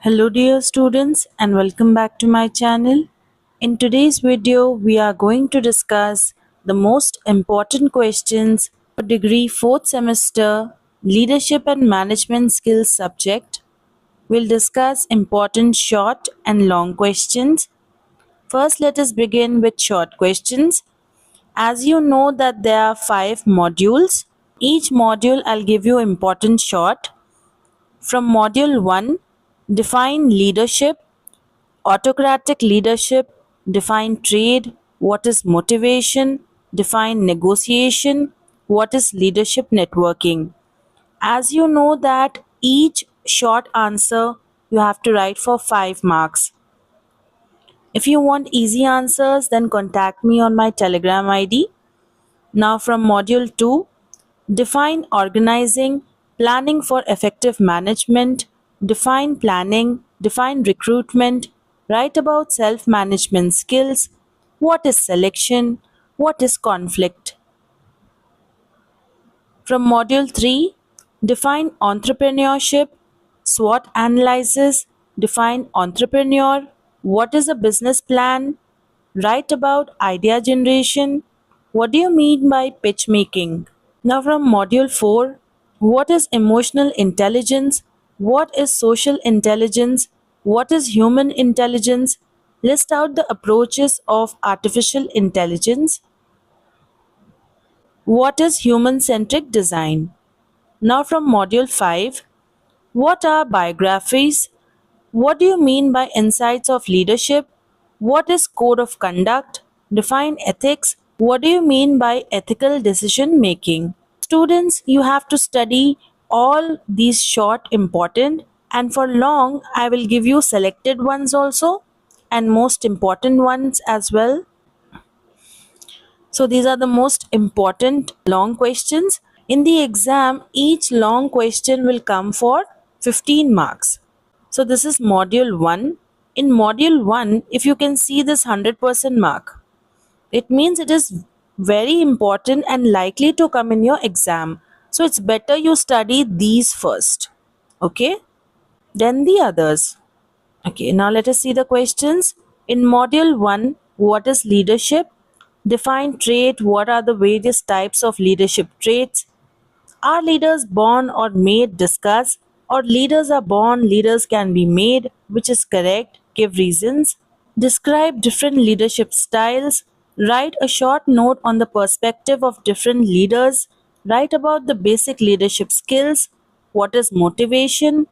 Hello dear students and welcome back to my channel. In today's video we are going to discuss the most important questions for degree 4th semester leadership and management skills subject. We'll discuss important short and long questions. First let us begin with short questions. As you know that there are 5 modules. Each module I'll give you important short. From module 1, define leadership. Autocratic leadership, define trade, what is motivation, define negotiation, what is leadership networking. As you know that each short answer you have to write for 5 marks. If you want easy answers then contact me on my Telegram ID. Now from module 2, define organizing, planning for effective management, define planning, define recruitment, write about self-management skills, what is selection, what is conflict. From module 3, define entrepreneurship, SWOT analysis, define entrepreneur, what is a business plan, write about idea generation, what do you mean by pitch making. Now from module 4, what is emotional intelligence? What is social intelligence? What is human intelligence? List out the approaches of artificial intelligence. What is human-centric design? Now from module 5, what are biographies? What do you mean by insights of leadership? What is code of conduct? Define ethics. What do you mean by ethical decision making? Students, you have to study all these short important, and for long I will give you selected ones also and most important ones as well. So these are the most important long questions. In the exam, each long question will come for 15 marks. So this is module 1. In module 1, if you can see this 100% mark, it means it is very important and likely to come in your exam. So it's better you study these first. Okay? Then the others. Okay, now let us see the questions. In module 1, what is leadership? Define trait. What are the various types of leadership traits? Are leaders born or made? Discuss. Or leaders are born, leaders can be made. Which is correct? Give reasons. Describe different leadership styles. Write a short note on the perspective of different leaders. Write about the basic leadership skills. What is motivation?